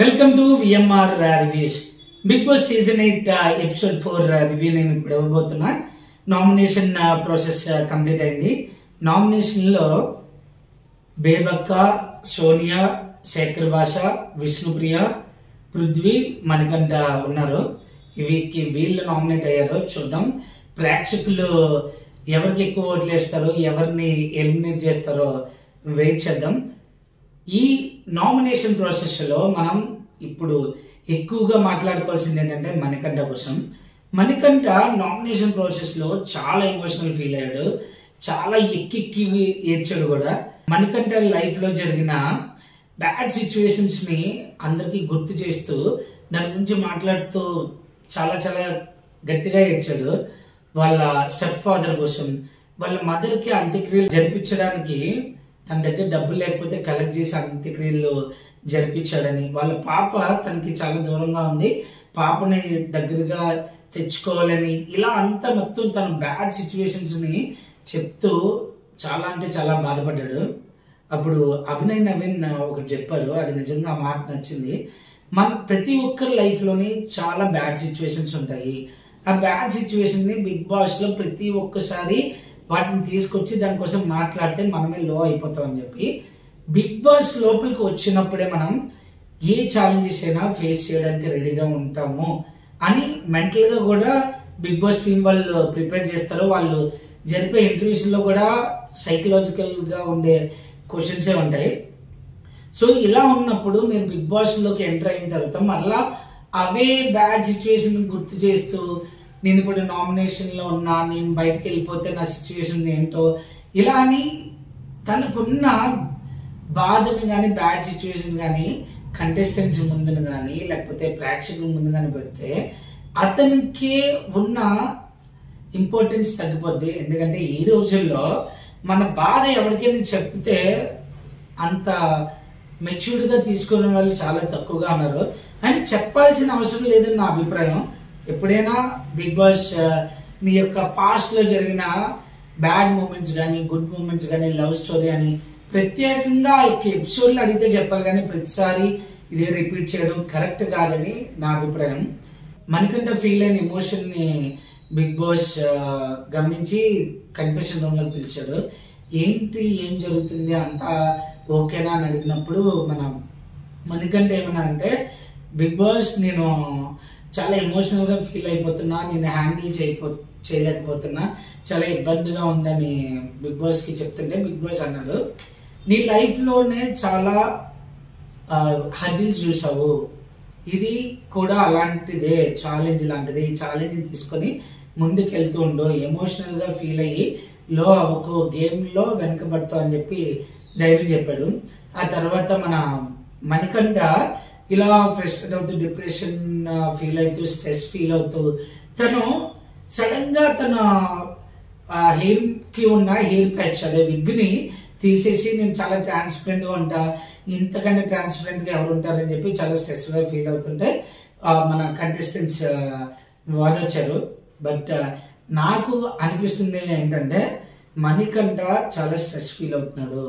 Welcome to VMR reviews. Bigg Boss season 8 episode 4 review నేను ఇప్పుడు ఇవ్వబోతున్నా. నామినేషన్ ప్రాసెస్ కంప్లీట్ అయింది. నామినేషన్ లో బేబక్క, సోనియా, శేఖర్ భాష, విష్ణుప్రియ, పృథ్వీ, మణికంఠ ఉన్నారు. వీళ్ళు నామినేట్ అయ్యారు. చూద్దాం ప్రేక్షకులు ఎవరికి ఎక్కువ ఓట్లు వేస్తారో, ఎవరిని ఎలిమినేట్ చేస్తారో వెయిట్ చేద్దాం. ఈ నామినేషన్ ప్రాసెస్ లో మనం ఇప్పుడు ఎక్కువగా మాట్లాడుకోవాల్సింది ఏంటంటే మణికంఠ కోసం. మణికంఠ నామినేషన్ ప్రాసెస్ లో చాలా ఎమోషనల్ ఫీల్ అయ్యాడు, చాలా ఎక్కి ఏడ్చాడు కూడా. మణికంఠ లైఫ్ లో జరిగిన బ్యాడ్ సిచ్యువేషన్స్ ని అందరికి గుర్తు చేస్తూ దాని గురించి మాట్లాడుతూ చాలా చాలా గట్టిగా ఏడ్చాడు. వాళ్ళ స్టెప్ ఫాదర్ కోసం, వాళ్ళ మదర్ కి అంత్యక్రియలు జరిపించడానికి తన దగ్గర డబ్బులు లేకపోతే కలెక్ట్ చేసి అంత్యక్రియలు జరిపించాడని, వాళ్ళ పాప తనకి చాలా దూరంగా ఉంది, పాపని దగ్గరగా తెచ్చుకోవాలని, ఇలా అంతా మొత్తం తన బ్యాడ్ సిచ్యువేషన్స్ ని చెప్తూ చాలా అంటే చాలా బాధపడ్డాడు. అప్పుడు అభినయ్ నవీన్ ఒకటి చెప్పాడు, అది నిజంగా ఆ మాట నచ్చింది. మన ప్రతి ఒక్కరి లైఫ్ లోని చాలా బ్యాడ్ సిచ్యువేషన్స్ ఉంటాయి. ఆ బ్యాడ్ సిచ్యువేషన్ ని బిగ్ బాస్ లో ప్రతి ఒక్కసారి వాటిని తీసుకొచ్చి దానికోసం మాట్లాడితే మనమే లో అయిపోతాం అని చెప్పి, బిగ్ బాస్ లోపలికి వచ్చినప్పుడే మనం ఏ ఛాలెంజెస్ అయినా ఫేస్ చేయడానికి రెడీగా ఉంటాము అని మెంటల్ గా కూడా బిగ్ బాస్ టీం వాళ్ళు ప్రిపేర్ చేస్తారు. వాళ్ళు జరిపే ఇంటర్వ్యూస్ లో కూడా సైకలాజికల్ గా ఉండే క్వశ్చన్సే ఉంటాయి. సో ఇలా ఉన్నప్పుడు మీరు బిగ్ బాస్ లోకి ఎంటర్ అయిన తర్వాత మరలా అవే బ్యాడ్ సిచ్యువేషన్ గుర్తు చేస్తూ, నేను ఇప్పుడు నామినేషన్ లో ఉన్నా, నేను బయటకు వెళ్ళిపోతే నా సిచ్యువేషన్ ఏంటో, ఇలా అని తనకున్న బాధని కానీ బ్యాడ్ సిచ్యువేషన్ కానీ కంటెస్టెంట్స్ ముందును కానీ లేకపోతే ప్రేక్షకుల ముందు కానీ పెడితే అతనికి ఉన్న ఇంపార్టెన్స్ తగ్గిపోద్ది. ఎందుకంటే ఈ రోజుల్లో మన బాధ ఎవరికైనా చెప్తే అంత మెచ్యూర్డ్ గా తీసుకునే వాళ్ళు చాలా తక్కువగా ఉన్నారు. అని చెప్పాల్సిన అవసరం లేదని నా అభిప్రాయం. ఎప్పుడైనా బిగ్ బాస్ నీ యొక్క పాస్ట్ లో జరిగిన బ్యాడ్ మూమెంట్స్ కానీ, గుడ్ మూమెంట్స్ కానీ, లవ్ స్టోరీ అని ప్రత్యేకంగా ఎపిసోడ్లు అడిగితే చెప్పాలి, కానీ ప్రతిసారి ఇదే రిపీట్ చేయడం కరెక్ట్ కాదని నా అభిప్రాయం. మణికంఠ ఫీల్ అయిన ఎమోషన్ ని బిగ్ బాస్ గమనించి కన్ఫెషన్ రూమ్ లోకి పిలిచాడు. ఏంటి, ఏం జరుగుతుంది, అంతా ఓకేనా అని అడిగినప్పుడు మన మణికంఠ ఏమన్నా అంటే, బిగ్ బాస్ నేను చాలా ఎమోషనల్ గా ఫీల్ అయిపోతున్నా, నేను హ్యాండిల్ చేయలేకపోతున్నా, చాలా ఇబ్బందిగా ఉందని బిగ్ బాస్ కి చెప్తుంటే బిగ్ బాస్ అన్నాడు, నీ లైఫ్ లోనే చాలా హర్డిల్స్ చూసావు, ఇది కూడా అలాంటిదే, ఛాలెంజ్ లాంటిది. ఈ ఛాలెంజ్ తీసుకొని ముందుకు వెళ్తూ ఉండు, ఎమోషనల్ గా ఫీల్ అయ్యి లో అవ్వకు, గేమ్ లో వెనకబడతావు అని చెప్పి ధైర్యం చెప్పాడు. ఆ తర్వాత మన మణికంఠ ఇలా ఫ్రస్ట్రేట్ అవుతూ, డిప్రెషన్ ఫీల్ అవుతూ, స్ట్రెస్ ఫీల్ అవుతూ, తను సడన్ గా తన హెయిర్ కి ఉన్న హెయిర్ ప్యాచ్, అదే విగ్ ని తీసేసి నేను చాలా ట్రాన్స్పరెంట్ గా ఉంటా, ఇంతకంటే ట్రాన్స్పరెంట్ గా ఎవరు ఉంటారని చెప్పి చాలా స్ట్రెస్ గా ఫీల్ అవుతుంటే మన కంటెస్టెంట్స్ వాదొచ్చారు. బట్ నాకు అనిపిస్తుంది ఏంటంటే మణికంఠ చాలా స్ట్రెస్ ఫీల్ అవుతున్నాడు,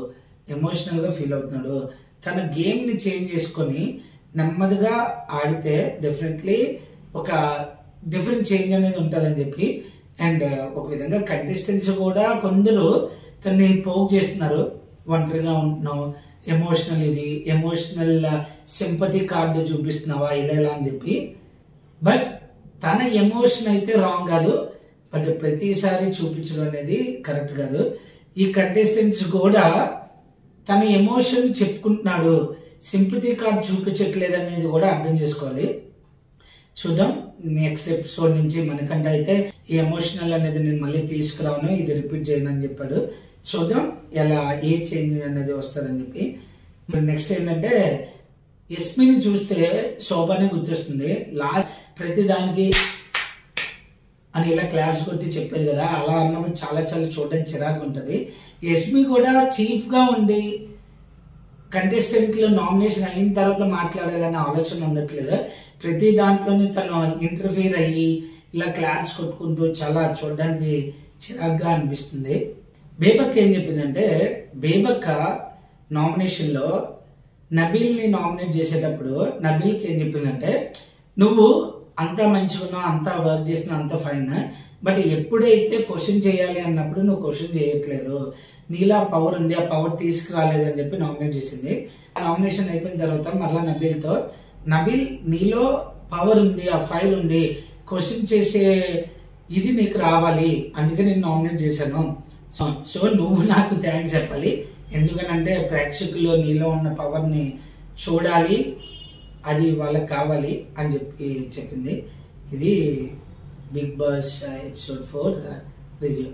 ఎమోషనల్ గా ఫీల్ అవుతున్నాడు. తన గేమ్ ని చేంజ్ చేసుకొని నెమ్మదిగా ఆడితే డెఫినెట్లీ ఒక డిఫరెంట్ చేంజ్ అనేది ఉంటుందని చెప్పి, అండ్ ఒక విధంగా కంటెస్టెంట్స్ కూడా కొందరు తనని పోక్ చేస్తున్నారు, ఒంటరిగా ఉంటున్నావు, ఎమోషనల్, ఇది ఎమోషనల్ సింపతి కార్డు చూపిస్తున్నావా ఇలా ఇలా అని చెప్పి. బట్ తన ఎమోషన్ అయితే రాంగ్ కాదు, బట్ ప్రతిసారి చూపించడం అనేది కరెక్ట్ కాదు. ఈ కంటెస్టెంట్స్ కూడా తన ఎమోషన్ చెప్పుకుంటున్నాడు, సింపతి కార్డ్ చూపించట్లేదు అనేది కూడా అర్థం చేసుకోవాలి. చూద్దాం నెక్స్ట్ ఎపిసోడ్ నుంచి మణికంఠ అయితే ఈ ఎమోషనల్ అనేది నేను మళ్ళీ తీసుకురాను, ఇది రిపీట్ చేయను అని చెప్పాడు. చూద్దాం ఎలా ఏ చేంజ్ అనేది వస్తుందని చెప్పి. నెక్స్ట్ ఏంటంటే ఎస్మిని చూస్తే శోభానే గుర్తొస్తుంది. లాస్ట్ ప్రతి దానికి అని ఇలా క్లాప్స్ కొట్టి చెప్పేది కదా, అలా అన్నప్పుడు చాలా చాలా చూడడానికి చిరాకు ఉంటుంది. ఎస్మి కూడా చీఫ్ గా ఉండి కంటెస్టెంట్లు నామినేషన్ అయిన తర్వాత మాట్లాడాలనే ఆలోచన ఉండట్లేదు. ప్రతి దాంట్లోనే తను ఇంటర్ఫీర్ అయ్యి ఇలా క్లాప్స్ కొట్టుకుంటూ చాలా చూడడానికి చిరాగ్గా అనిపిస్తుంది. బేబక్క ఏం చెప్పిందంటే, బేబక్క నామినేషన్ లో నబీల్ని నామినేట్ చేసేటప్పుడు నబీల్కి ఏం చెప్పిందంటే, నువ్వు అంతా మంచిగా అంతా వర్క్ చేసిన అంతా ఫైన్, బట్ ఎప్పుడైతే క్వశ్చన్ చేయాలి అన్నప్పుడు నువ్వు క్వశ్చన్ చేయట్లేదు, నీలా పవర్ ఉంది, ఆ పవర్ తీసుకురాలేదు అని చెప్పి నామినేట్ చేసింది. నామినేషన్ అయిపోయిన తర్వాత మరలా నబీల్తో, నబీల్ నీలో పవర్ ఉంది, ఆ ఫైల్ ఉంది, క్వశ్చన్ చేసే ఇది నీకు రావాలి, అందుకే నేను నామినేట్ చేశాను. సో నువ్వు నాకు థ్యాంక్స్ చెప్పాలి, ఎందుకనంటే ప్రేక్షకులు నీలో ఉన్న పవర్ని చూడాలి, అది వాళ్ళకి కావాలి అని చెప్పి చెప్పింది. ఇది బిగ్ బాస్ ఎపిసోడ్ 4 రివ్యూ.